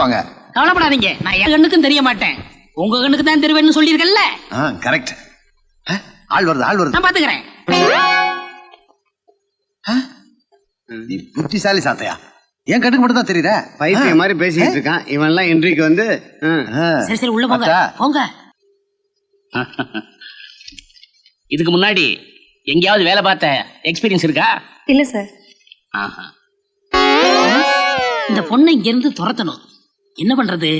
தூக்குவாங்க. கவலைப்படாதீங்க, நான் என் கண்ணுக்கும் தெரிய மாட்டேன், உங்க கண்ணுக்கு தான் தெரிவேன்னு சொல்லியிருக்கேன்ல. கரெக்ட். ஆள் வருது நான் பாத்துக்கிறேன். நீ புத்திசாலி சாத்தையா, என் கண்ணுக்கு மட்டும் தான் தெரியுற. பைத்தியம் மாதிரி பேசிட்டு இருக்கான் இவன் எல்லாம். என்ட்ரிக்கு வந்து சரி உள்ள போங்க. இதுக்கு முன்னாடி எங்கேயாவது வேலை பார்த்த எக்ஸ்பீரியன்ஸ் இருக்கா? இல்ல சார். இந்த பொண்ணை இங்க இருந்து துரத்தணும், என்ன பண்றது?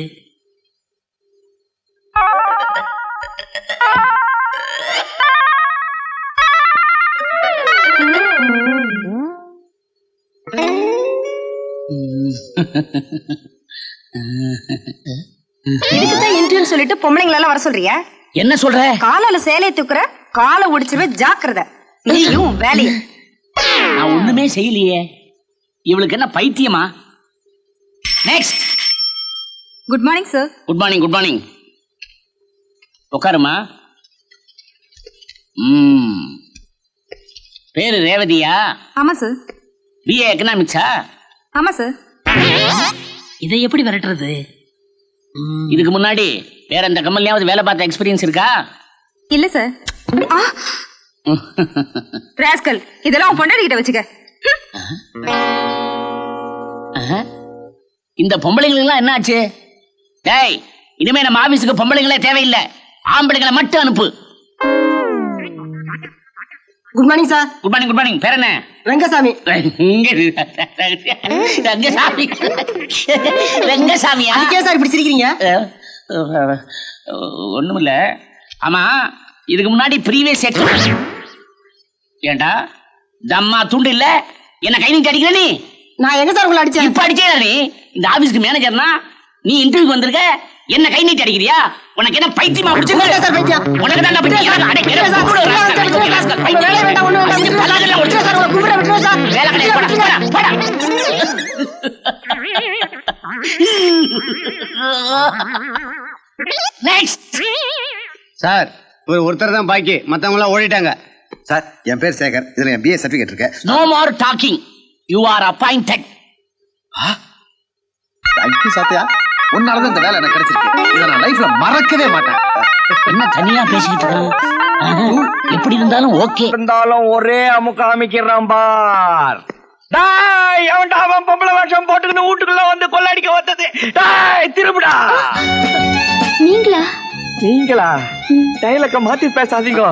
இதுக்குதான் இன்டர்வியூ சொல்லிட்டு பொம்பளைங்களை எல்லாம் வர சொல்றியா? என்ன சொல்ற? காலால சேலையை தூக்குற, காலை ஒடிச்சிருவே, ஜாக்கிரதை. நீயும் வேலையை. நான் ஒண்ணுமே செய்யலையே, இவளுக்கு என்ன பைத்தியமா? Next. Good morning sir. Good morning. Good morning. உட்காருமா. பேரு ரேவதியா? ஆமா சார். பிஏ எக்கனாமிக்ஸா? ஆமா சார். இதை எப்படி விரட்டுறது? இதுக்கு முன்னாடி வேற எந்த கம்பெனியாவது வேலை பார்த்த எக்ஸ்பீரியன்ஸ் இருக்கா? இல்ல சார். ராஸ்கல், இதெல்லாம் உன் பொண்டாட்டி கிட்ட வச்சுக்க. இந்த பொம்பளைங்களுக்கெல்லாம் என்ன ஆச்சு? டேய், இனிமே நம்ம ஆபீஸுக்கு பொம்பளைங்களே தேவையில்லை, ஆம்பளைங்களை மட்டும் அனுப்பு. Good morning sir. Good morning. Good morning. பேர் என்ன? ரங்கசாமி. ரங்கசாமி. ரங்கசாமியா? அதுக்கே சார் இப்படி சிரிக்கிறீங்க? ஒண்ணுமில்ல. ஆமா, இதுக்கு முன்னாடி ப்ரீவியஸ் செட் ஏண்டா தம்மா துண்டு இல்ல, என்ன கை நீட்டி அடிக்கிற நீ? நான் எங்க சார் உங்களை அடிச்சேன்? இப்ப அடிச்சேடா நீ. இந்த ஆபீஸ்க்கு மேனேஜர்னா நீ இன்டர்வியூக்கு வந்திருக்க, என்ன கை நீட்டி அடிக்கிறியா? உனக்கு என்ன பைத்தியமா பிடிச்சிருக்கா? சார் பைத்தியம். உனக்கு தான் பைத்தியம். அடே வேலை சார் ஒருத்தர் தான் பாக்கி, மத்தவங்க எல்லாம் ஓடிட்டாங்க. சார், என் பேர் சேகர், இதுல என் பிஏ சர்டிபிகேட் இருக்கு. No more talking, you are appointed. Thank you Sathaiya, உன்னாலதான் இந்த வேலை எனக்கு கிடைச்சிருக்கு. இதை நான் லைஃப்ல மறக்கவே மாட்டேன். என்ன தனியா பேசிக்கிட்டு இருக்க? எப்படி இருந்தாலும் ஓகே. இருந்தாலும் ஒரே அமுக்க அமைக்கிறான் பார். டாய், அவன்டா அவன் பொம்பளை வேஷம் போட்டுக்கிட்டு வீட்டுக்குள்ள வந்து கொள்ளடிக்க வந்தது. டாய், திரும்புடா. நீங்களா? டைலக்க மாத்தி பேசாதீங்க.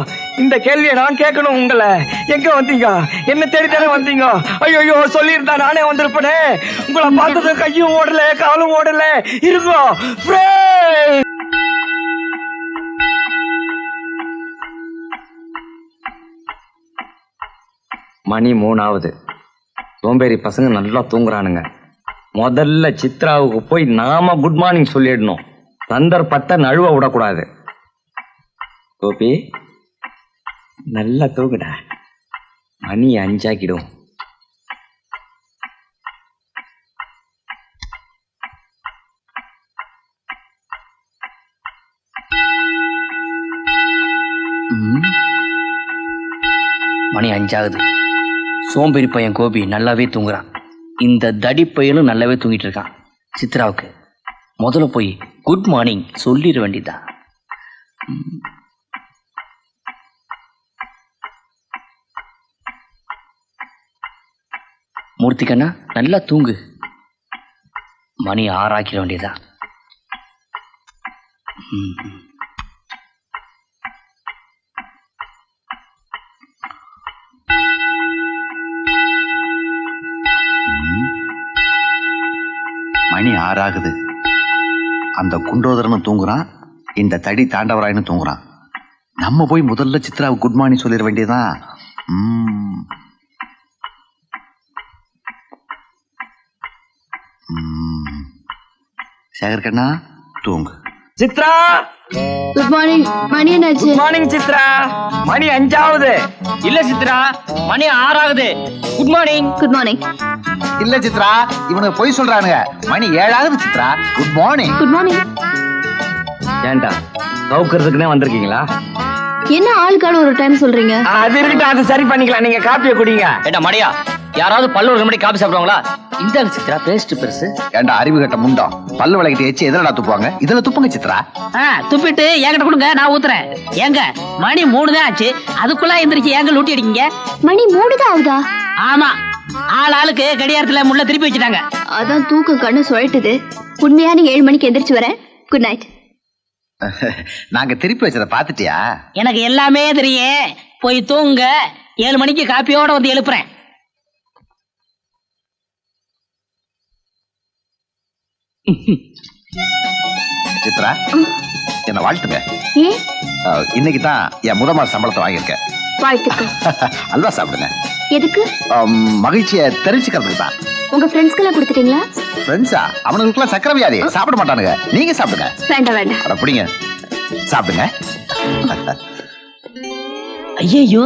இந்த கேள்வியை நான் கேட்கணும் உங்களை. எங்க வந்தீங்க? என்ன தேடித்தானே வந்தீங்க? ஐயோ, சொல்லியிருந்தா நானே வந்திருப்பேனே. உங்களை பார்த்தது கையும் ஓடல, காலும் ஓடல. இருங்கோ. மணி 3 ஆகுது. சோம்பேறி பசங்க நல்லா தூங்குறானுங்க. முதல்ல சித்ராவுக்கு போய் நாம குட் மார்னிங் சொல்லிடணும். சந்தர்ப்பத்தை நழுவ விடக்கூடாது. கோபி, நல்லா தூங்குடா, மணி 5 ஆகிடும். மணி 5 ஆகுது. சோம்பேறி பையன் கோபி நல்லாவே தூங்குறான். இந்த தடி பையனும் நல்லாவே தூங்கிட்டு இருக்கான். சித்ராவுக்கு முதல்ல போய் குட் மார்னிங் சொல்லிட வேண்டியதான். மூர்த்தி கண்ணா, நல்லா தூங்கு. மணி 6 ஆக்கிட வேண்டியதான். மணி 6 ஆகுது. அந்த குண்டோதரனும் தூங்குறான், இந்த தடி தாண்டவராயனும் தூங்குறான். நம்ம போய் முதல்ல சித்ராவுக்கு குட் மார்னிங் சொல்லிட வேண்டியதான். சேகர் கண்ணா, தூங்கு. Chitra, good morning. மணி என்னாச்சு? Good morning Chitra. மணி 5 ஆகுது. இல்ல சித்ரா, மணி 6 ஆகுது. Good morning. Good morning. இல்ல சித்ரா, இவனுக்கு பொய் சொல்றானுங்க. மணி 7 ஆகுது Chitra. Good morning. Good morning. ஏண்டா கவுக்கிறதுக்குனே வந்திருக்கீங்களா? என்ன ஆளுக்கான ஒரு டைம் சொல்றீங்க? அது இருக்கட்டும், அது சரி பண்ணிக்கலாம். நீங்க காப்பியை குடிங்க. ஏண்டா மடையா, யாராவது பல்லூர் முன்னாடி காபி சாப்பிடுவாங்களா? இந்த சித்ரா பேஸ்ட் பெருசு. ஏண்டா அறிவு கட்ட முண்டம், பல்லு விளக்கிட்டு எச்சு எதுலடா துப்புவாங்க? இதுல துப்புங்க சித்ரா. துப்பிட்டு என்கிட்ட கொடுங்க, நான் ஊத்துறேன். ஏங்க மணி 3 தான் ஆச்சு, அதுக்குள்ள எந்திரிச்சு ஏங்க லூட்டி அடிக்கீங்க? மணி 3 தான் ஆகுதா? ஆமா, ஆளுக்கு கடியாரத்துல முள்ள திருப்பி வச்சுட்டாங்க. அதான் தூக்கம் கண்ணு சுழட்டுது. உண்மையா நீ 7 மணிக்கு எந்திரிச்சு வரேன். Good night. நாங்க திருப்பி வச்சத பாத்துட்டியா? எனக்கு எல்லாமே தெரியும். போய் தூங்க. 7 மணிக்கு காப்பியோட வந்து எழுப்புறேன். சித்ரா, என்ன வாழ்த்துங்க. ஏன்? இன்னைக்கு தான் என் முத மாச சம்பளத்தை வாங்கியிருக்கேன். வாழ்த்துக்கள். அல்வா சாப்பிடுங்க. எதுக்கு? மகிழ்ச்சியை தெரிஞ்சுக்கிறதுக்கு தான். உங்க ஃப்ரெண்ட்ஸ்க்கெல்லாம் கொடுத்துட்டீங்களா? ஃப்ரெண்ட்ஸா? அவனுக்குலாம் சக்கரை வியாதி, சாப்பிட மாட்டானுங்க. நீங்க சாப்பிடுங்க. வேண்டாம் வேண்டாம். அட புடிங்க, சாப்பிடுங்க. ஐயோ,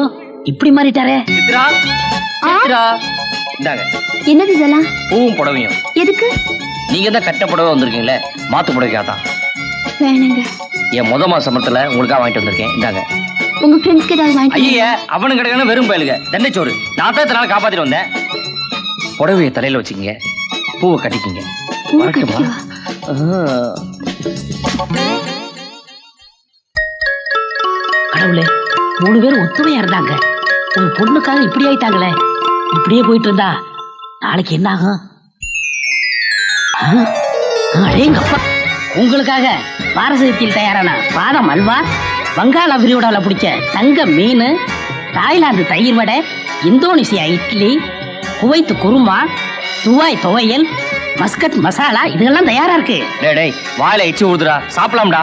இப்படி மாறிட்டாரே. சித்ரா, சித்ரா, இந்தாங்க. என்னது இதெல்லாம்? பூவும் புடவையும். எதுக்கு? நீங்க தான் கட்ட புடவை வந்திருக்கீங்களே, மாத்து புடவைக்காதான். வேணுங்க. என் முத மாச சம்பளத்துல உங்களுக்காக வாங்கிட்டு வந்திருக்கேன். இந்தாங்க. உங்க ஃப்ரெண்ட்ஸ்க்கு ஏதாவது வாங்கிட்டு? ஐயா, அவனு கிடக்கணும் வெறும் பயலுங்க. தண்டைச்சோறு. நான் தான் இத்தனை நாள் காப்பாத்திட்டு வந்தேன். புடவைய தலையில வச்சுக்கீங்க, பூவை கட்டிக்கிங்க. பூவை கட்டிக்கவா? கடவுளே, 3 பேரும் ஒத்துமையா இருந்தாங்க. ஒரு பொண்ணுக்காக இப்படி ஆயிட்டாங்களே. இப்படியே போயிட்டு இருந்தா நாளைக்கு என்ன ஆகும்? அடேங்கப்பா, உங்களுக்காக பாரசீகத்தில் தயாரான பாதம் அல்வா, வங்காள விரிகுடால பிடிச்ச தங்க மீன், தாய்லாந்து தயிர் vada, Indonesia idli, Kuwait korma, Dubai துவையல், மஸ்கட் மசாலா, இதெல்லாம் தயாரா இருக்கு. டேய், வாயில எச்சி ஊதுடா, சாப்பிடலாம்டா.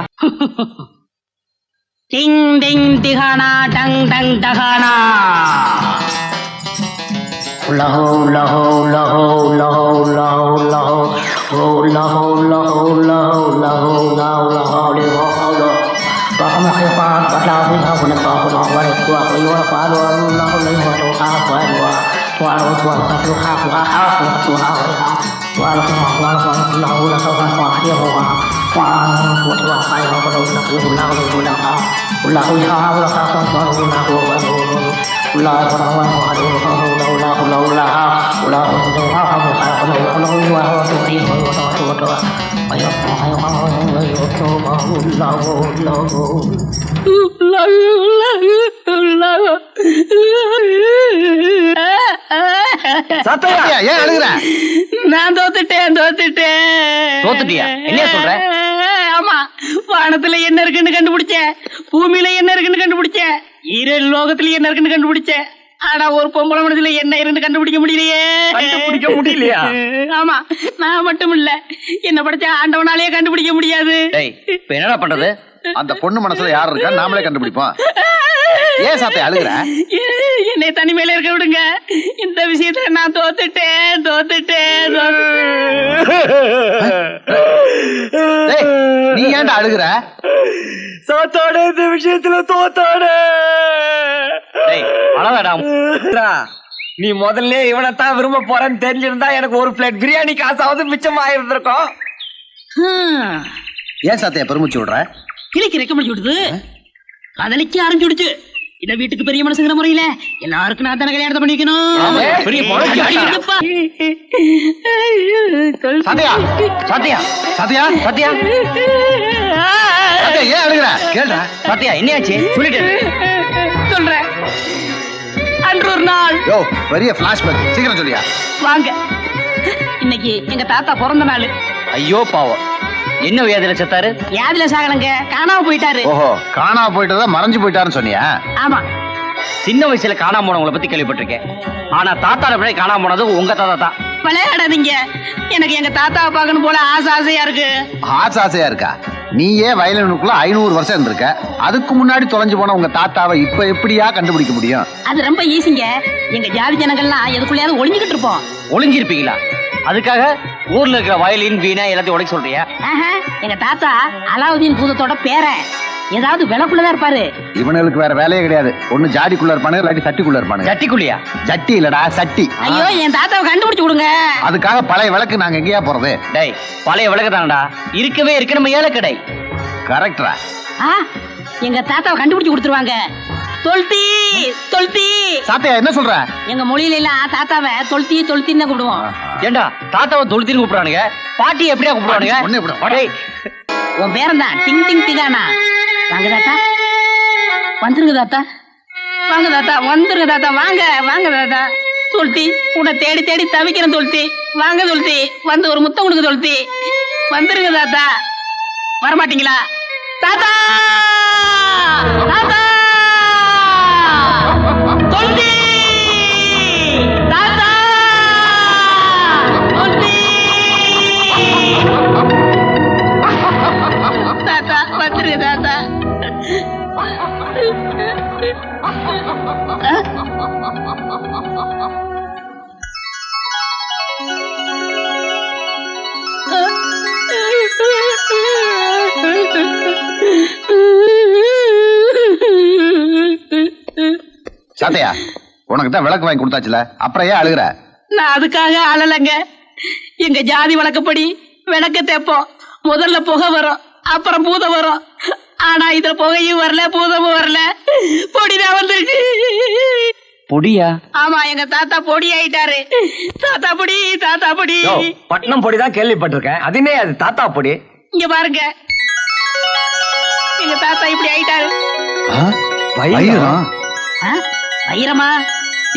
டிங் டிங் டிகானா டங் டங் டகானா. லஹோ லஹோ லஹோ லஹோ லஹோ லஹோ லஹோ லஹோ லஹோ லஹோ லஹோ லஹோ லஹோ. சத்யா, ஏன் அழுகுற? நான் தோத்துட்டேன். தோத்துட்டியா? என்ன சொல்ற? ஆமா, வானத்துல என்ன இருக்குன்னு கண்டுபிடிச்சேன், பூமியில என்ன இருக்குன்னு கண்டுபிடிச்சேன், ஈரேழு லோகத்துல என்ன இருக்குன்னு கண்டுபிடிச்சேன். ஆனா ஒரு பொம்பளை மனசுல என்ன இருந்து கண்டுபிடிக்க முடியலையா? ஆமா, நான் மட்டும் இல்ல, என்ன படிச்ச ஆண்டவனாலேயே கண்டுபிடிக்க முடியாது. இப்ப என்னடா பண்றது? அந்த பொண்ணு மனசுல யார் இருக்கா நாமளே கண்டுபிடிப்போம். ஏன் சாப்பிட்ட அழுகுற? என்னை தனிமையில இருக்க விடுங்க. இந்த விஷயத்துல நான் தோத்துட்டேன். நீ ஏன்டா அழுகுற? சாத்தாட இந்த விஷயத்துல தோத்தாட. நீ முதல்ல இவனைத்தான் விரும்ப போறேன்னு தெரிஞ்சிருந்தா எனக்கு ஒரு பிளேட் பிரியாணி காசாவது மிச்சமா இருந்திருக்கும். ஏன் சாத்தையா பெருமிச்சு விடுற? கிளிக்கு ரெக்க முடிச்சு விடுது, காதலிக்க ஆரம்பிச்சுடுச்சு. இந்த வீட்டுக்கு பெரிய மனசுங்கிற முறையில எல்லாருக்கும் நான் தானே கல்யாணத்தை பண்ணிக்கணும். ஏன் அழுகுற? கேள்றா. சத்யா, என்னையாச்சு சொல்லிட்டு சொல்றேன். அன்று ஒரு நாள் பெரிய பிளாஷ்பேக், சீக்கிரம் சொல்லியா? வாங்க, இன்னைக்கு எங்க தாத்தா பிறந்த நாள். ஐயோ பாவம், என்ன வியாதியில செத்தாரு? வியாதியில சாகலங்க, காணாம போயிட்டாரு. ஓஹோ, காணாம போயிட்டதா மறைஞ்சு போயிட்டாருன்னு சொன்னியா? ஆமா, சின்ன வயசுல காணாம போனவங்களை பத்தி கேள்விப்பட்டிருக்கேன். ஆனா தாத்தாட பிள்ளை காணாம போனது உங்க தாத்தா தான். விளையாடாதீங்க, எனக்கு எங்க தாத்தாவை பார்க்கணும் போல ஆசையா இருக்கு. ஆசையா இருக்கா? நீயே வயலினுக்குள்ள 500 வருஷம் இருந்திருக்க. அதுக்கு முன்னாடி தொலைஞ்சு போன உங்க தாத்தாவை இப்ப எப்படியா கண்டுபிடிக்க முடியும்? அது ரொம்ப ஈஸிங்க. எங்க ஜாதி ஜனங்கள்லாம் எதுக்குள்ளயாவது ஒளிஞ்சுக்கிட்டு இருப்போம். ஒளிஞ்சிருப்பீங்களா? அதுக்காக ஊர்ல இருக்கிற வயலின் வீணா எல்லாத்தையும் உடைக்க சொல்றியா? எங்க தாத்தா அலாவுதீன் பூதத்தோட பேரன். ஏதாவது விளக்குள்ளதான் இருப்பாரு. இவனுக்கு வேற வேலையே கிடையாது. ஒண்ணு ஜாடிக்குள்ள இருப்பானுங்க, இல்லாட்டி சட்டிக்குள்ள இருப்பானுங்க. சட்டிக்குள்ளியா? சட்டி இல்லடா, சட்டி. ஐயோ, என் தாத்தாவை கண்டுபிடிச்சு கொடுங்க. அதுக்காக பழைய விளக்கு நாங்க எங்கேயா போறது? டேய், பழைய விளக்கு தானடா இருக்கவே இருக்கு நம்ம ஏழை கடை. கரெக்டா? எங்க தாத்தாவை கண்டுபிடிச்சு கொடுத்துருவாங்க. தொல்தி தொல்தி. சாத்தையா என்ன சொல்ற? எங்க மொழியில எல்லாம் தாத்தாவை தொல்தி தொல்தின்னு கூப்பிடுவோம். ஏண்டா தாத்தாவை தொல்தின்னு கூப்பிடுவானுங்க, பாட்டி எப்படியா கூப்பிடுவானுங்க? உன் பேரன் தான் டிங் டிங் டிகானா. வாங்க தாத்தா, வந்துருங்க தாத்தா, வாங்க தாத்தா, வந்துருங்க தாத்தா, வாங்க வாங்க தாத்தா. தொல்தி உன்னை தேடி தேடி தவிக்கிறேன் தொல்தி. வாங்க தொல்தி, வந்து ஒரு முத்தம் கொடுங்க தொல்தி. வந்துருங்க தாத்தா. வரமாட்டீங்களா தாத்தா? தாத்தா தொல்தி, தாத்தா தொல்தி. தாத்தா வந்துருங்க தாத்தா. சாத்தையா, உனக்கு தான் விளக்கு வாங்கி கொடுத்தாச்சுல, அப்புறம் ஏன் அழுகுற? நான் அதுக்காக அழலைங்க. எங்க ஜாதி வழக்கப்படி விளக்க தேப்போம். முதல்ல புகை வரும், அப்புறம் பூதம் வரும். ஆனா இதுல புகையும் வரல, பூதமும் வரல, பொடிதான் வந்துருக்கு. பொடியா? ஆமா, எங்க தாத்தா பொடி ஆயிட்டாரு. தாத்தா பொடி, தாத்தா பொடி. பட்னம் பொடி தான் கேள்விப்பட்டிருக்கேன், அதுனே அது தாத்தா பொடி. இங்க பாருங்க, எங்க தாத்தா இப்படி ஆயிட்டாரு. வைரமா?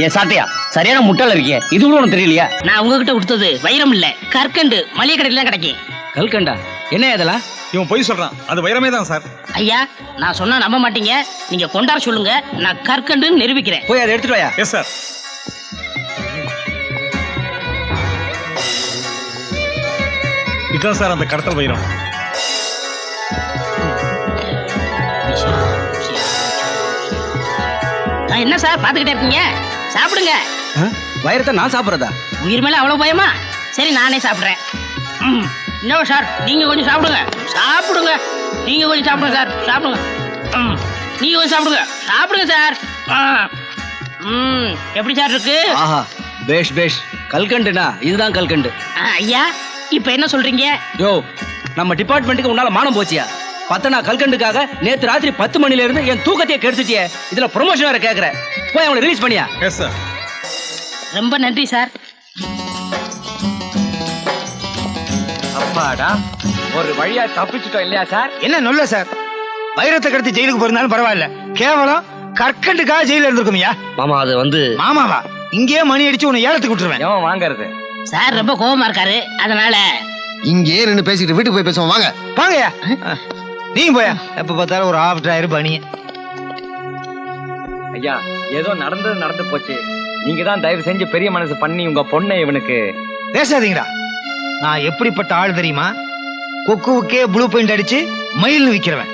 ஏன் சாத்தையா, சரியான முட்டாள் இருக்கிய, இது கூட உனக்கு தெரியலையா? நான் உங்ககிட்ட கொடுத்தது வைரம் இல்ல, கற்கண்டு. மளிகை கடையில தான் கிடைக்கும். கல்கண்டா? என்ன இதெல்லாம்? இவன் பொய் சொல்றான், அது வைரமே தான் சார். ஐயா, நான் சொன்னா நம்ப மாட்டீங்க, நீங்க கொண்டாட சொல்லுங்க, நான் கற்கண்டு நிரூபிக்கிறேன். போய் அதை எடுத்துட்டு வாயா. Yes sir. இதுதான் சார் அந்த கடத்தல் வைரம். என்ன சார் பாத்துக்கிட்டே இருக்கீங்க? சாப்பிடுங்க. வைரத்தை நான் சாப்பிடுறதா? உயிர் மேல அவ்வளவு பயமா? சரி, நானே சாப்பிடுறேன். என்ன சார், நீங்க கொஞ்சம் சாப்பிடுங்க. சாப்பிடுங்க, நீங்க கொஞ்சம் சாப்பிடுங்க சார். சாப்பிடுங்க, நீங்க கொஞ்சம் சாப்பிடுங்க. சாப்பிடுங்க சார். எப்படி சார் இருக்கு? ஆஹா, பேஷ் பேஷ். கல்கண்டுனா இதுதான் கல்கண்டு. ஐயா, இப்ப என்ன சொல்றீங்க? யோ, நம்ம டிபார்ட்மெண்ட்டுக்கு உன்னால மானம் போச்சியா? பத்தனா கல்கண்டுக்காக நேத்து ராத்திரி 10 மணில இருந்து என் தூக்கத்தையே கெடுத்துச்சியே. இதுல ப்ரொமோஷன் வேற கேக்குற. போய் அவங்களை ரிலீஸ் பண்ணியா? Yes sir. ரொம்ப நன்றி சார். அப்பாடா, ஒரு வழியா தப்பிச்சுட்டோம் இல்லையா சார்? என்ன நல்ல சார், வைரத்தை கடத்தி ஜெயிலுக்கு போயிருந்தாலும் பரவாயில்ல, கேவலம் கற்கண்டுக்காக ஜெயில இருந்திருக்குமியா? மாமா, அது வந்து மாமாவா? இங்கேயே மணி அடிச்சு உன்னை ஏலத்துக்கு விட்டுருவேன். எவன் வாங்கறது? சார் ரொம்ப கோபமா இருக்காரு, அதனால இங்கே நின்று பேசிட்டு வீட்டுக்கு போய் பேசுவோம். வாங்க வாங்கயா, நீங்க போயா. எப்ப பார்த்தாலும் ஒரு ஆப்டர் பணி. ஐயா, ஏதோ நடந்தது நடந்து போச்சு. நீங்க தான் தயவு செஞ்சு பெரிய மனசு பண்ணி உங்க பொண்ணை இவனுக்கு. பேசாதீங்கடா, நான் எப்படிப்பட்ட ஆள் தெரியுமா? கொக்குவுக்கே ப்ளூ பெயிண்ட் அடிச்சு மயில்னு விக்கிறவன்.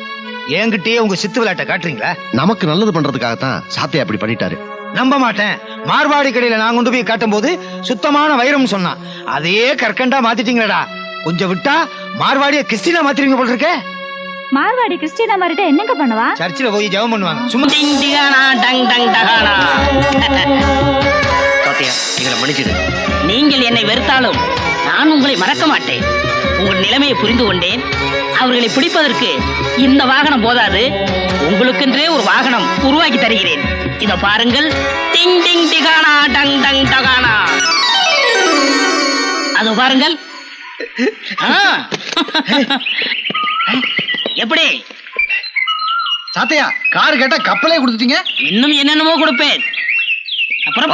என்கிட்டயே உங்க சித்து விளையாட்ட காட்டுறீங்களா? நமக்கு நல்லது பண்றதுக்காகத்தான் சாத்தையா அப்படி பண்ணிட்டாரு. நம்ப மாட்டேன். மார்வாடி கடையில நான் கொண்டு போய் காட்டும் போது சுத்தமான வைரம் சொன்னான், அதையே கற்கண்டா மாத்திட்டீங்களடா. கொஞ்சம் விட்டா மார்வாடிய கிறிஸ்டினா மாத்திருவீங்க போல இருக்க. மார்வாடி கிறிஸ்டினா மாறிட்ட என்னங்க பண்ணுவா? சர்ச்சில் போய் ஜெபம் பண்ணுவாங்க. சும்மா டிங் டிகானா டங் டங் டகானா. சாத்தையா, எங்களை மன்னிச்சிடு. நீங்கள் என்னை வெறுத்தாலும் நான் உங்களை மறக்க மாட்டேன். உங்கள் நிலைமையை புரிந்து கொண்டேன். அவர்களை பிடிப்பதற்கு இந்த வாகனம் போதாது, உங்களுக்கென்றே ஒரு வாகனம் உருவாக்கி தருகிறேன். இத பாருங்கள். டிங் டிங் டிகானா டங் டங் டகானா. அது பாருங்கள். எப்படி சாத்தையா, கார் கேட்டா கப்பலே கொடுத்துட்டீங்க. இன்னும் என்னென்னமோ கொடுப்பேன். அப்புறம்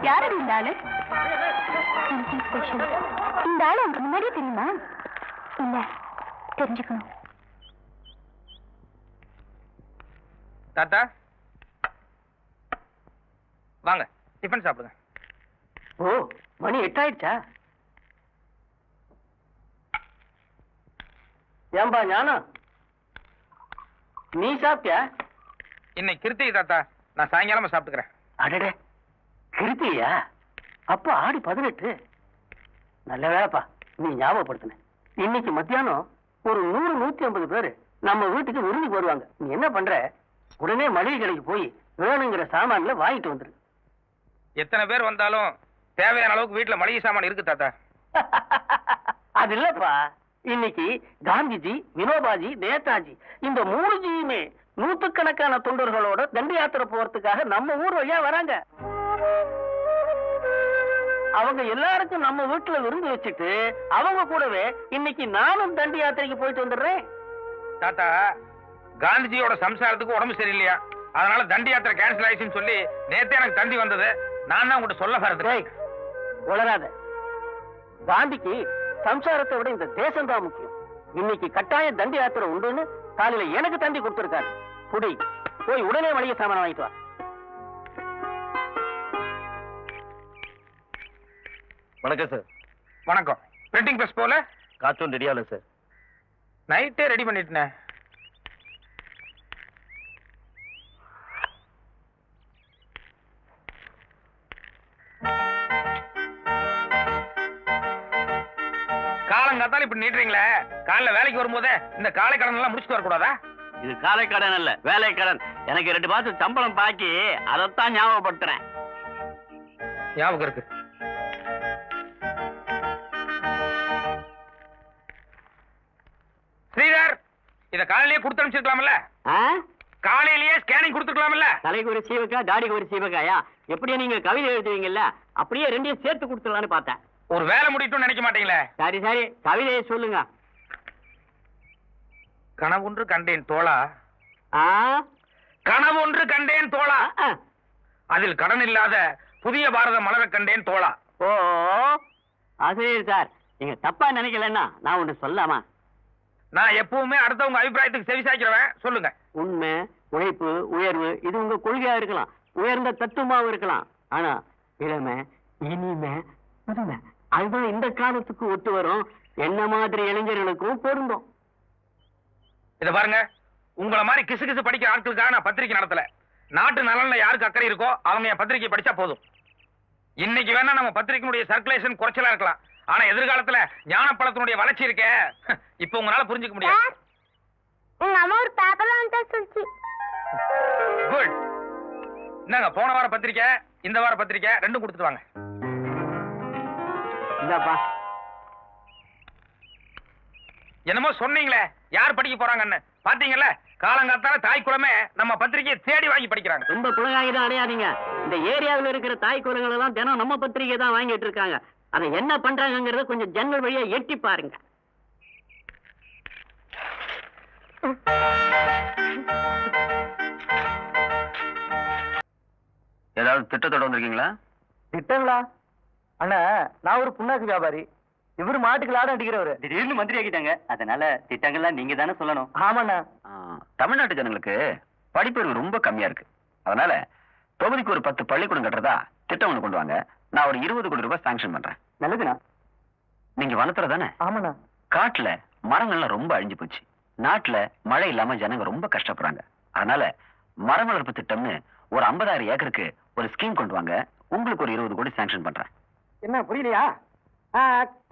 யாரு இந்த ஆளு? இந்த ஆளு உங்களுக்கு முன்னாடியே தெரியுமா? இல்ல, தெரிஞ்சுக்கணும். தாத்தா வாங்க டிஃபன் சாப்பிடுங்க. ஓ, மணி 8 ஆயிடுச்சா? ஏன்பா ஞானம், நீ சாப்பிட்டியா? இன்னைக்கு கிருத்திகை தாத்தா, நான் சாயங்காலமா சாப்பிட்டுக்கிறேன். அடடே, கிருத்தியா? அப்ப ஆடி 18. நல்ல வேலைப்பா நீ ஞாபகப்படுத்தின. இன்னைக்கு மத்தியானம் ஒரு 100-150 பேரு நம்ம வீட்டுக்கு விருந்துக்கு வருவாங்க. நீ என்ன பண்ற, உடனே மளிகை கடைக்கு போய் வேணுங்கிற சாமான்ல வாங்கிட்டு வந்துரு. எத்தனை பேர் வந்தாலும் தேவையான அளவுக்கு வீட்டுல மளிகை சாமான் இருக்கு தாத்தா. அது இல்லப்பா, இன்னைக்கு காந்திஜி, வினோபாஜி, நேதாஜி இந்த 3 ஜியுமே நூத்துக்கணக்கான தொண்டர்களோட தண்டி யாத்திரை போறதுக்காக நம்ம ஊர் வழியா வராங்க. அவங்க எல்லாருக்கும் நம்ம வீட்டுல விருந்து வச்சுட்டு அவங்க கூடவே இன்னைக்கு நானும் தண்டி யாத்திரைக்கு போயிட்டு வந்துடுறேன். தாத்தா, காந்திஜியோட சம்சாரத்துக்கு உடம்பு சரியில்லையா, அதனால தண்டி யாத்திரை கேன்சல் ஆயிடுச்சுன்னு சொல்லி நேத்தே எனக்கு தண்டி வந்தது. நான் தான் உங்கள்கிட்ட சொல்ல வரது. உளராத. காந்திக்கு சம்சாரத்தை விட இந்த தேசம் தான் முக்கியம். இன்னைக்கு கட்டாய தண்டி யாத்திரை உண்டுன்னு காலையில எனக்கு தண்டி கொடுத்திருக்காரு. புடி, போய் உடனே மளிகை சாமான் வாங்கிட்டு வா. வணக்கம் சார். வணக்கம். பிரிண்டிங் பிரஸ் போல கார்ட்டூன் ரெடியால சார். நைட்டே ரெடி பண்ணிட்டேன். காலங்காத்தால இப்படி நீட்டுறீங்களே, காலைல வேலைக்கு வரும்போதே இந்த காலை கடன் எல்லாம் முடிச்சுட்டு வரக்கூடாதா? இது காலை கடன் அல்ல, வேலை கடன். எனக்கு 2 மாசம் சம்பளம் பாக்கி, அதைத்தான் ஞாபகப்படுத்துறேன். ஞாபகம் இருக்கு. ஸ்ரீதர், இத காலையிலேயே கொடுத்து அனுப்பிச்சிருக்கலாம்ல? காலையிலேயே ஸ்கேனிங் கொடுத்துக்கலாம்ல? தலைக்கு ஒரு சீவக்கா, தாடிக்கு ஒரு சீவக்காயா? எப்படியே நீங்க கவிதை எழுதுவீங்கல்ல, அப்படியே 2ஐயும் சேர்த்து கொடுத்துடலான்னு பார்த்தேன். ஒரு வேலை முடியட்டும் நினைக்க மாட்டீங்களே? சரி சரி, கவிதையை சொல்லுங்க. கனவொன்று கண்டேன் தோளா, ஆ? கனவொன்று கண்டேன் தோளா, அதில் கடன் இல்லாத புதிய பாரத மலர கண்டேன் தோளா. ஓ, ஆசிரியர் சார், நீங்க தப்பா நினைக்கலன்னா நான் ஒண்ணு சொல்லாமா? நான் எப்பவுமே அடுத்தவங்க அபிப்பிராயத்துக்கு செவிசாய்க்கிறவன். சொல்லுங்க. உண்மை, உழைப்பு, உயர்வு இது உங்க கொள்கையா இருக்கலாம், உயர்ந்த தத்துவமாவும் இருக்கலாம். ஆனா இளமை, இனிமை, புதுமை அதுதான் இந்த காலத்துக்கு ஒத்து வரும். என்ன மாதிரி இளைஞர்களுக்கும் பொருந்தும். இத பாருங்க, உங்கள மாதிரி கிசு கிசு படிக்கிற ஆட்களுக்காக நான் பத்திரிக்கை நடத்தல. நாட்டு நலன்ல யாருக்கு அக்கறை இருக்கோ அவங்க என் பத்திரிக்கை படிச்சா போதும். இன்னைக்கு வேணா நம்ம பத்திரிக்கையினுடைய சர்க்குலேஷன் குறைச்சலா இருக்கலாம், ஆனா எதிர்காலத்துல ஞானப்பழத்தினுடைய வளர்ச்சி இருக்க இப்ப உங்களால புரிஞ்சுக்க முடியாது. குட். என்னங்க, போன வார பத்திரிக்கை இந்த வார பத்திரிக்கை ரெண்டும் கொடுத்துட்டு வாங்க. இந்தாப்பா. என்னமோ சொன்னீங்களே யார் படிக்க போறாங்கன்னு, பாத்தீங்கல்ல? காலங்காத்தால தாய் குலமே நம்ம பத்திரிக்கையை தேடி வாங்கி படிக்கிறாங்க. ரொம்ப குலகாகிதான் அடையாதீங்க. இந்த ஏரியாவில் இருக்கிற தாய் குலங்கள் எல்லாம் தினம் நம்ம பத்திரிகை தான் வாங்கிட்டு இருக்காங்க. அதை என்ன பண்றாங்கிறத கொஞ்சம் ஜன்னல் வழியா எட்டி பாருங்க. ஏதாவது திட்டத்தோட வந்திருக்கீங்களா? திட்டங்களா? அண்ணா, நான் ஒரு புண்ணாக்கு வியாபாரி, இவரு மாட்டுக்கு லாடம் அடிக்கிறவரு. திடீர்னு மந்திரி ஆக்கிட்டாங்க, அதனால திட்டங்கள்லாம் நீங்க தானே சொல்லணும். ஆமாண்ணா. தமிழ்நாட்டு ஜனங்களுக்கு படிப்பறிவு ரொம்ப கம்மியா இருக்கு. அதனால தொகுதிக்கு ஒரு 10 பள்ளிக்கூடம் கட்டுறதா திட்டம் ஒண்ணு கொண்டு வாங்க. நான் ஒரு 20 கோடி ரூபாய் சாங்ஷன் பண்றேன். நல்லதுண்ணா. நீங்க வனத்துறை தானே? ஆமாண்ணா. காட்டுல மரங்கள்லாம் ரொம்ப அழிஞ்சு போச்சு. நாட்டுல மழை இல்லாம ஜனங்க ரொம்ப கஷ்டப்படுறாங்க. அதனால மரம் வளர்ப்பு திட்டம்னு ஒரு 50,000 ஏக்கருக்கு ஒரு ஸ்கீம் கொண்டு வாங்க. உங்களுக்கு ஒரு 20 கோடி சாங்ஷன் பண்றேன். என்ன புரியலையா?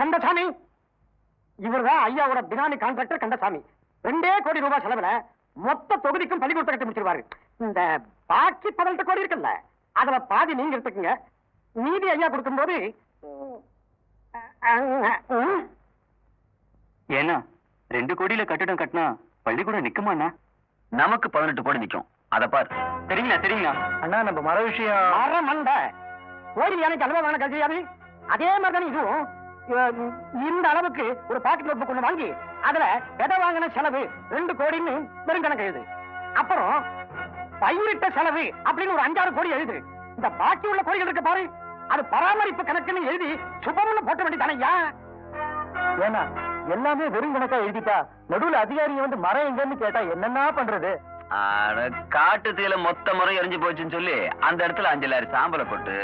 கந்தசாமி, இவர்தான் ஐயாவோட பினாமி கான்ட்ராக்டர் கந்தசாமி. 2 கோடி ரூபாய் செலவுல மொத்த தொகுதிக்கும் பள்ளிக்கூடத்தை கட்டி முடிச்சிருவாரு. இந்த பாக்கி 18 கோடி இருக்குல்ல, அதுல பாதி நீங்க எடுத்துக்கங்க, மீதி ஐயா கொடுக்கும்போது. ஏன்னா 2 கோடியில கட்டிடம் கட்டினா பள்ளிக்கூடம் நிக்குமாண்ணா? நமக்கு 18 கோடி நிக்கும். அத பாரு. தெரியுங்களா? தெரியுங்களா அண்ணா? நம்ம மர விஷயம் மரம் மண்ட கோடி யானைக்கு அளவா வேணா கல்வியாரு. அதே மாதிரிதானே இதுவும். இந்த அளவுக்கு ஒரு பாக்கெட் நோட் கொண்டு வாங்கி அதுல விதை வாங்கின செலவு 2 கோடின்னு வெறும் கணக்கு எழுது. அப்புறம் பயிரிட்ட செலவு அப்படின்னு ஒரு 5-6 கோடி எழுது. இந்த பாக்கி உள்ள கோடிகள் இருக்க பாரு, அது பராமரிப்பு கணக்குன்னு எழுதி சுபம்னு போட்ட வேண்டியதானையா? ஏன்னா எல்லாமே வெறும் கணக்கா எழுதிட்டா நடுவுல அதிகாரிங்க வந்து மரம் எங்கன்னு கேட்டா என்னன்னா பண்றது? காட்டு தீல மொத்த மரம் எரிஞ்சு போச்சுன்னு சொல்லி அந்த இடத்துல 5 லாரி சாம்பலை போட்டு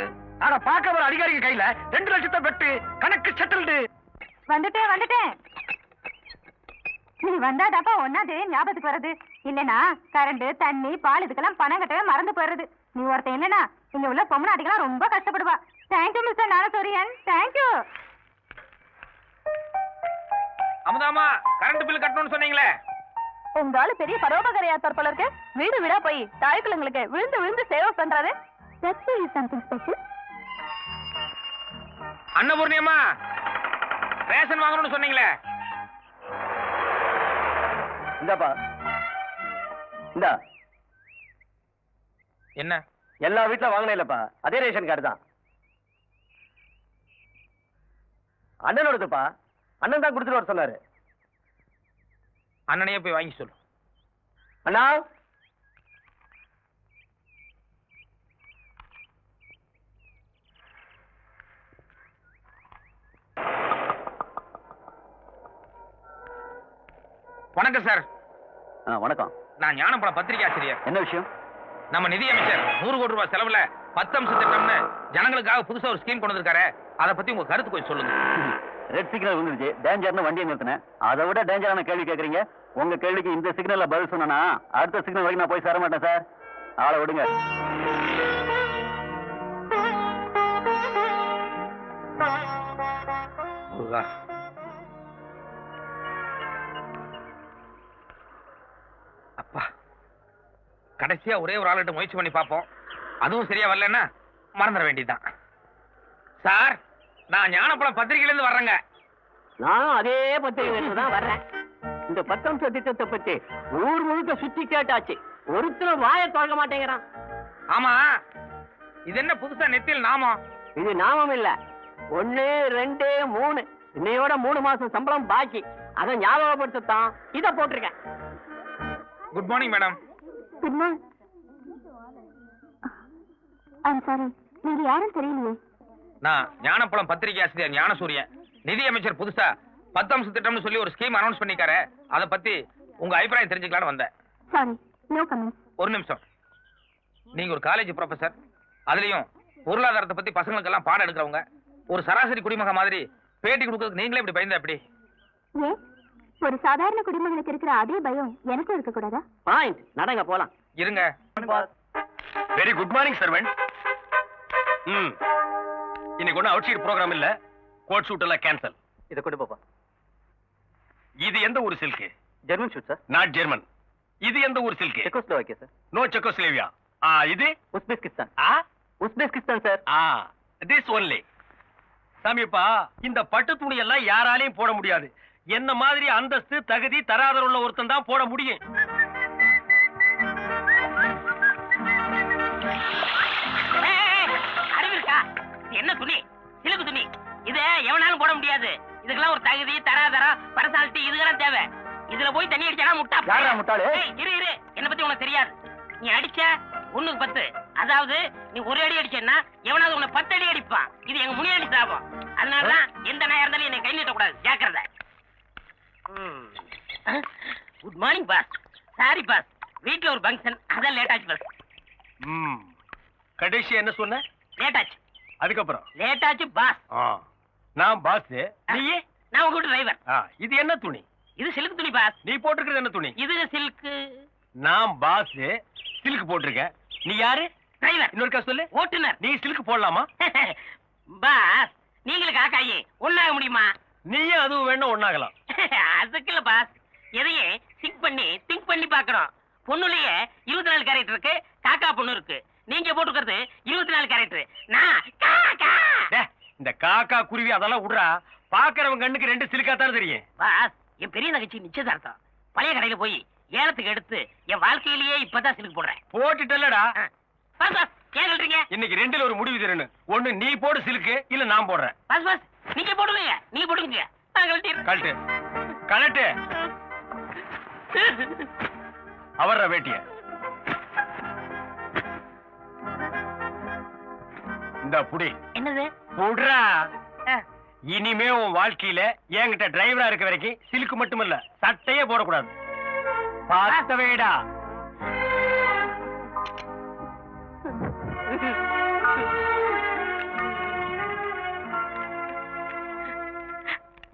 ஆனா பார்க்க ஒரு அதிகாரிங்க கையில 2 லட்சத்தை பெட்டு கணக்கு செட்டில்டு. வந்துட்டேன். நீ வந்தாதாப்பா ஒன்னாது ஞாபகத்துக்கு வருது. இல்லனா கரண்ட் தண்ணி பால் இதுக்கெல்லாம் பணம் கட்டவே மறந்து போயிடுது. நீ ஒருத்தன் இல்லனா இங்க உள்ள பொம்மநாட்டிகளாம் ரொம்ப கஷ்டப்படுவா. Thank you mister Narasuriyan, thank you. அமுதாமா கரண்ட் பில் கட்டணும்னு சொன்னீங்களே, உங்க ஆளு பெரிய பரோபகாரியாத்தார் போல இருக்கு. வீடு வீடா போய் தாய்க்குள்ளங்களுக்கு விழுந்து விழுந்து சேவை பண்றாரு. Something special. அன்னபூர்ணியம்மா ரேஷன் வாங்கணும்னு சொன்னீங்களே, இந்தாப்பா இந்தா. என்ன எல்லா வீட்டுல வாங்கின இல்லப்பா, அதே ரேஷன் கார்டு தான். அண்ணனோடதுப்பா, அண்ணன் தான் கொடுத்துட்டு வர சொன்னாரு. அண்ணனையே போய் வாங்கி சொல்லு. அண்ணா வணக்கம் சார். வணக்கம். நான் ஞானப்பட பத்திரிகை ஆசிரியர். என்ன விஷயம்? நம்ம நிதி அமைச்சர் 100 கோடி ரூபாய் செலவுல 10 அம்ச திட்டம்னு ஜனங்களுக்காக புதுசா ஒரு ஸ்கீம் கொண்டு வந்திருக்காரு. அதை பத்தி உங்க கருத்து கொஞ்சம் சொல்லுங்க. ரெட் சிக்னல் விழுந்துருச்சு, டேஞ்சர்னு வண்டியை நிறுத்தினேன். அதை விட டேஞ்சரான கேள்வி கேட்கறீங்க. உங்க கேள்விக்கு இந்த சிக்னல்ல பதில் சொன்னா அடுத்த சிக்னல் வரைக்கும் நான் போய் சேர மாட்டேன் சார். ஆளை விடுங்க. அப்பா, கடைசியா ஒரே ஒரு ஆளுகிட்ட முயற்சி பண்ணி பார்ப்போம். அதுவும் சரியா வரலன்னா மறந்துட வேண்டியதுதான். சார், நான் ஞானப்பழம் பத்திரிகையில இருந்து வர்றேங்க. நானும் அதே பத்திரிகை தான் வர்றேன். இந்த 10 அம்ச திட்டத்தை பத்தி ஊர் முழுக்க சுத்தி கேட்டாச்சு. ஒருத்தரும் வாயை திறக்க மாட்டேங்கிறான். ஆமா, இது என்ன புதுசா நெத்தியில் நாமம்? இது நாமம் இல்ல, 1 2 3 இன்னையோட 3 மாசம் சம்பளம் பாக்கி. அதை ஞாபகப்படுத்தத்தான் இத போட்டிருக்கேன். Good morning madam. Good morning. I'm sorry, நீங்க யாரும் தெரியலையே. நான் ஞானப்பழம் பத்திரிகை ஆசிரியர் ஞானசூரியன். நிதி அமைச்சர் புதுசா 10 அம்ச திட்டம்னு சொல்லி ஒரு ஸ்கீம் அனௌன்ஸ் பண்ணிருக்காரு. அதை பத்தி உங்க அபிப்பிராயம் தெரிஞ்சுக்கலாம்னு வந்தேன். Sorry, no comment. ஒரு நிமிஷம். நீங்க ஒரு காலேஜ் ப்ரொஃபசர், அதுலயும் பொருளாதாரத்தை பத்தி பசங்களுக்கெல்லாம் பாடம் எடுக்கிறவங்க, ஒரு சராசரி குடிமக மாதிரி பேட்டி கொடுக்கறதுக்கு நீங்களே இப்படி பயந்தா எப்படி? ஏன் ஒரு சாதாரண குடிமகனுக்கு இருக்கிற அதே பயம் எனக்கும் இருக்க கூடாதா? பாயிண்ட், நடங்க போலாம். இருங்க. Very good morning servant. இன்னைக்கு ஒன்னும் அவுட் சைட் ப்ரோக்ராம் இல்ல, கோட் ஷூட் எல்லாம் கேன்சல். இத கொண்டு போப்பா. இது எந்த ஊர் silk? German suit sir. Not German. இது எந்த ஊர் silk? Czechoslovakia sir. No Czechoslavia. இது Uzbekistan. Uzbekistan sir. This only. Samiyappa, இந்த பட்டு துணி எல்லாம் யாராலையும் போட முடியாது. என்ன மாதிரி அந்தஸ்து தகுதி தராதர உள்ள ஒருத்தன் தான் போட முடியும். அறிவிருக்கா? என்ன துணி? சிலுக்கு துணி. இது எவனாலும் போட முடியாது. இதுக்கெல்லாம் ஒரு தகுதி தராதரம் பர்சனாலிட்டி இதுக்கெல்லாம் தேவை. இதுல போய் தண்ணி அடிச்சா முட்டா. யாரா முட்டாளு? இரு இரு, என்ன பத்தி உனக்கு தெரியாது. நீ அடிச்ச 1க்கு 10. அதாவது நீ ஒரு அடி அடிச்சேன்னா எவனாவது உன்னை 10 அடி அடிப்பான். இது எங்க முனியாண்டி சாபம். அதனாலதான் எந்த நாயா இருந்தாலும் என்னை கை நீட்ட கூடாது. ஜாக்கிரதை. Good morning boss. Sorry boss, வீட்டுல ஒரு ஃபங்க்ஷன், அதான் லேட் ஆச்சு பாஸ். கடைசி என்ன சொன்ன? லேட் ஆச்சு. அதுக்கப்புறம் லேட் ஆச்சு பாஸ். நான் பாஸ், நீ? நான் உங்க வீட்டு டிரைவர். இது என்ன துணி? இது சில்க் துணி பாஸ். நீ போட்டிருக்கிறது என்ன துணி? இது சில்க். நான் பாஸ், சில்க் போட்டிருக்க. நீ யாரு? டிரைவர். இன்னொருக்கா சொல்லு. ஓட்டுநர். நீ சில்க் போடலாமா? பாஸ், நீங்களும் காக்காயி ஒண்ணாக முடியுமா? நீயும் அதுவும் வேணும் ஒண்ணாகலாம். அதுக்கு இல்ல பாஸ், எதையே திங்க் பண்ணி பாக்கணும். பொண்ணுலயே 24 கேரக்டர் இருக்கு, காக்கா பொண்ணு இருக்கு. நீங்க போட்டுக்கிறது 24 கேரக்டர். நான் காக்கா. இந்த காக்கா குருவி அதெல்லாம் விடுறா. பாக்குறவங்க கண்ணுக்கு 2 சிலுக்கா தான் தெரியும். பாஸ், என் பெரிய நகைச்சி நிச்சயதார்த்தம். பழைய கடையில போய் ஏலத்துக்கு எடுத்து என் வாழ்க்கையிலேயே இப்பதான் சிலுக்கு போடுறேன். போட்டுட்டல்லடா. பாஸ் பாஸ், ஏன் சொல்றீங்க? இன்னைக்கு 2ல ஒரு முடிவு தரணும். ஒண்ணு நீ போடு சிலுக்கு, இல்ல நான் போடுறேன். பாஸ் பாஸ், நீங்க போடுங்க. நீங்க போடுங்க. நான் கழட்டிடுறேன். கழட்டு கழட்டு. அவர்ற வேட்டிய இந்த புடி என்னது புடுறா. இனிமே உன் வாழ்க்கையில என்கிட்ட டிரைவரா இருக்க வரைக்கும் சிலுக்கு மட்டுமல்ல சட்டையே போடக்கூடாது. பார்த்தவேடா.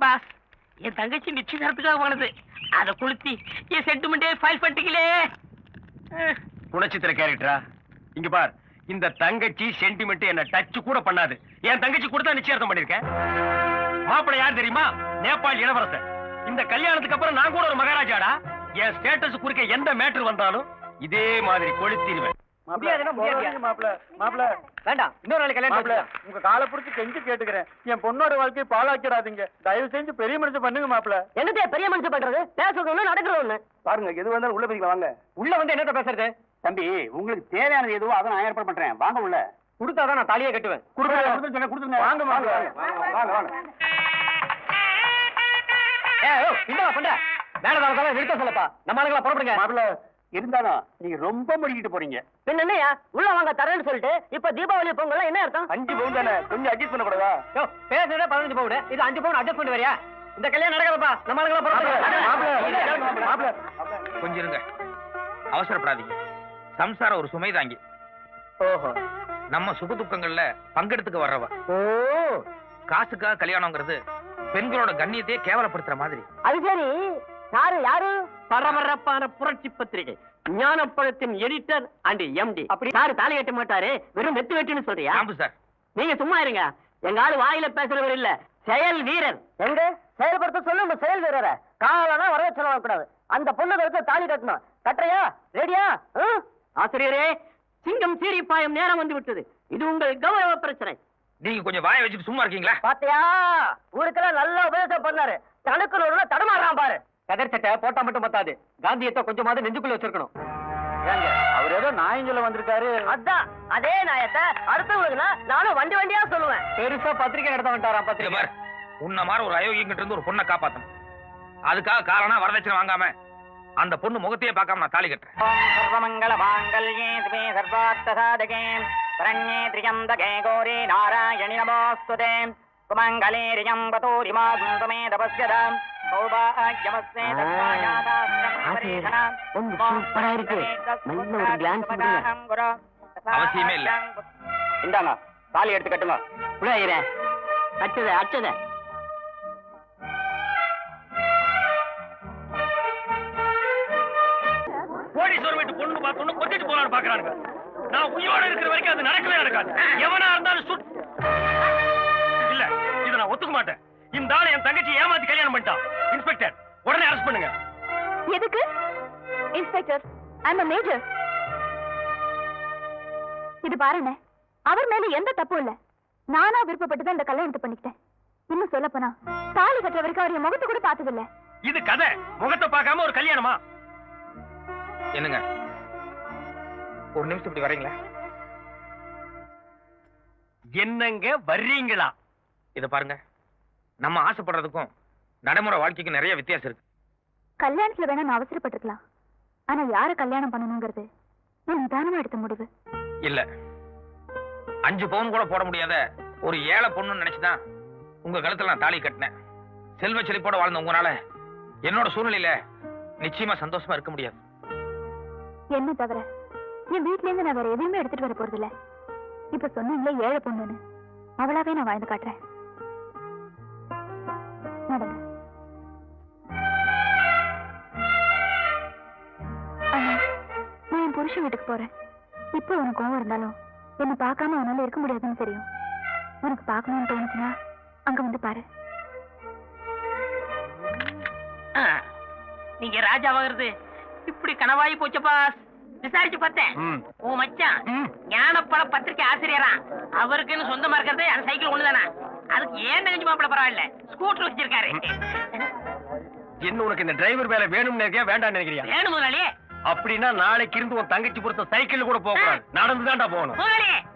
பாஸ், என் தங்கச்சி நிச்சயதார்த்தத்துக்காக போனது. அதை கொளுத்தி என் சென்டிமெண்டே ஃபைல் பண்ணிட்டீங்களே. குணச்சித்திர கேரக்டரா? இங்க பார், இந்த தங்கச்சி சென்டிமெண்ட் என்ன டச் கூட பண்ணாது. என் தங்கச்சி கூட தான் நிச்சயார்த்தம் பண்ணிருக்கேன். மாப்பிள்ளை யார் தெரியுமா? நேபாள் இளவரசர். இந்த கல்யாணத்துக்கு அப்புறம் நான் கூட ஒரு மகாராஜாடா. என் ஸ்டேட்டஸ் குறிக்க எந்த மேட்டர் வந்தாலும் இதே மாதிரி கொளுத்திடுவேன். வேண்டாம், இன்னொரு நாளைக்கு கல்யாணம். உங்க காலை புடிச்சு கெஞ்சி கேட்டுக்கிறேன், என் பொண்ணோட வாழ்க்கையை பாழாக்கிடாதீங்க. தயவு செஞ்சு பெரிய மனுஷன் பண்ணுங்க மாப்பிள்ள. என்னதே பெரிய மனுஷன் பண்றது? பேசுறது ஒண்ணு நடக்கிறது ஒண்ணு. பாருங்க, எது வந்தாலும் உள்ள போய்க்கலாம் வாங்க. உள்ள வந்து என்னத்த பேசுறது? தம்பி, உங்களுக்கு தேவையானது எதுவோ அதை நான் ஏற்பாடு பண்றேன். வாங்க உள்ள. கொடுத்தாதான் நான் தாலியே கட்டுவேன். கொடுத்துருங்க. வாங்க வாங்க வாங்க வாங்க. என்ன பண்ற? மேல தானே நிறுத்த சொல்லப்பா. நம்ம ஆளுங்களா புறப்படுங்க. மாப்பிள்ள இருந்தாலும் நீங்க ரொம்ப முடிக்கிட்டு போறீங்க. பின்ன என்னையா உள்ள வாங்க தரேன்னு சொல்லிட்டு இப்ப தீபாவளி பொங்கல் என்ன அர்த்தம்? 5 பவுன் தானே, கொஞ்சம் அட்ஜஸ்ட் பண்ண கூடாதா? பேசுறதே 15 பவுன், இது 5 பவுன் அட்ஜஸ்ட் பண்ணி வரியா? இந்த கல்யாணம் நடக்கிறப்பா. நம்ம ஆளுங்களா புறப்படுங்க. கொஞ்சம் இருங்க, அவசரப்படாதீங்க. சம்சாரம் ஒரு சுமை தாங்கி. ஓஹோ, நம்ம சுக துக்கங்கள்ல பங்கெடுத்துக்க வர்றவ. காசுக்காக கல்யாணங்கிறது பெண்களோட கண்ணியத்தையே கேவலப்படுத்துற மாதிரி. அது சரி, யாரு யாரு? பரபரப்பான புரட்சி பத்திரிகை ஞானப்பழத்தின் எடிட்டர் அண்ட் எம்டி. அப்படி சாரு தாலி கட்ட மாட்டாரு, வெறும் வெட்டு வெட்டுன்னு சொல்றியா? ஆம்பு சார், நீங்க சும்மா இருங்க. எங்க ஆளு வாயில பேசுறவர் இல்ல, செயல் வீரர். எங்க செயல்படுத்த சொல்லும் செயல் வீரரை காலனா வரவே சொல்லக்கூடாது. அந்த பொண்ணு கருத்து தாலி கட்டணும். கட்டுறையா? ரெடியா? ஆசிரியரே, சிங்கம் சீறி பாயும் நேரம் வந்து விட்டது. இது உங்கள் கௌரவ பிரச்சனை. நீங்க கொஞ்சம் வாயை வச்சுட்டு சும்மா இருக்கீங்களா? பாத்தியா, ஊருக்கெல்லாம் நல்ல உபதேசம் பண்ணாரு. தனக்கு நடுவுல தடமாறான் பாரு. கதர் சட்டை போட்டா மட்டும் பத்தாது, காந்தியத்தை கொஞ்சமாவது நெஞ்சுக்குள்ள வச்சிருக்கணும். அவர் ஏதோ நாயஞ்சல வந்திருக்காரு. அதான் அதே நாயத்தை அடுத்தவங்களுக்குன்னா நானும் வண்டி வண்டியா சொல்லுவேன். பெருசா பத்திரிக்கை நடத்த வந்துட்டாராம். இங்க பத்திரிக்கை பாரு, உன்ன மாதிரி ஒரு அயோக்கியங்கிட்ட இருந்து ஒரு பொண்ணை காப்பாத்தணும். அதுக்காக காரணம் வரதட்சணை வாங்காம அந்த பொண்ணு முகத்தையே பார்க்காம நான் தாலி கட்டுறேன். சர்வமங்கல மாங்கல்யே சிவே சர்வார்த்த சாதகே சரண்யே த்ரியம்பகே கௌரி நாராயணி நமோஸ்துதே சுமங்கலே ரியம்பதோரிமா குந்தமே தபஸ்யதாம் சௌபாக்யமஸ்தே தத்வாயாதாஸ்தம் ரொம்ப சூப்பரா இருக்கு. நல்ல ஒரு கிளான்ஸ் கொடுங்க. அவசியமே இல்ல. இந்தாங்க, தாலி எடுத்து கட்டுங்க. புள்ளையரே, அச்சத அச்சத. கோடீஸ்வரர் வீட்டு பொண்ணு பார்த்தோன்னு கொத்திட்டு போலான்னு பாக்குறானுங்க. நான் உயிரோட இருக்கிற வரைக்கும் அது நடக்கவே நடக்காது. எவனா இருந்தாலும் இல்ல, இதை நான் ஒத்துக்க மாட்டேன். இந்த ஆளு என் தங்கச்சி ஏமாத்தி கல்யாணம் பண்ணிட்டான். இன்ஸ்பெக்டர், உடனே அரெஸ்ட் பண்ணுங்க. எதுக்கு? இன்ஸ்பெக்டர், ஐ அம் மேஜர். இது பாருங்க, அவர் மேல எந்த தப்பும் இல்ல. நானா விருப்பப்பட்டு தான் இந்த கல்யாணத்தை பண்ணிக்கிட்டேன். இன்னும் சொல்ல போனா தாலி கட்டுற வரைக்கும் அவர் என் முகத்தை கூட பார்த்தது இல்ல. இது கதை. முகத்தை பார்க்காம ஒரு கல்யாணமா? என்னங்க, ஒரு நிமிஷம் இப்படி வரீங்களா? என்னங்க வர்றீங்களா? இத பாருங்க, நம்ம ஆசைப்படுறதுக்கும் நடைமுறை வாழ்க்கைக்கு நிறைய வித்தியாசம் இருக்கு. கல்யாணத்துல வேணா நான் அவசரப்பட்டிருக்கலாம். ஆனா யார கல்யாணம் பண்ணணுங்கிறது நான் நிதானமா எடுத்த முடிவு. இல்ல, 5 பவுன் கூட போட முடியாத ஒரு ஏழை பொண்ணுன்னு நினைச்சுதான் உங்க கழுத்துல நான் தாலி கட்டினேன். செல்வ செழிப்போட வாழ்ந்த உங்களால என்னோட சூழ்நிலையில நிச்சயமா சந்தோஷமா இருக்க முடியாது. என்ன தவிர என் வீட்ல இருந்து நான் வேற எதுவுமே எடுத்துட்டு வர போறது இல்ல. இப்ப சொன்னீங்களே ஏழை பொண்ணுன்னு, அவளாவே நான் வாழ்ந்து காட்டுறேன். நடங்க. அண்ணா, நான் என் புருஷன் வீட்டுக்கு போறேன். இப்போ உனக்கு கோவம் இருந்தாலும் என்ன பார்க்காம உன்னால இருக்க முடியாதுன்னு தெரியும். உனக்கு பார்க்கணும்னு தோணுச்சுன்னா அங்க வந்து பாரு. நீங்க ராஜாவாகிறது இப்படி கனவாயி போச்சப்பா. விசாரிச்சு பார்த்தேன், உன் மச்சான் ஞானப்பழ பத்திரிக்கை ஆசிரியரா. அவருக்குன்னு சொந்தமா இருக்கிறது அந்த சைக்கிள் ஒண்ணுதானா? அதுக்கு ஏன் நினைச்சு மாப்பிள பரவாயில்ல, ஸ்கூட்டர் வச்சிருக்காரு. என்ன உனக்கு இந்த டிரைவர் வேலை வேணும்னு நினைக்கிறியா வேண்டாம்னு நினைக்கிறியா? வேணும் முதலாளி. அப்படின்னா நாளைக்கு இருந்து உன் தங்கச்சி பொறுத்த சைக்கிள் கூட போக கூடாது, நடந்துதான்டா போகணும். முதலாளி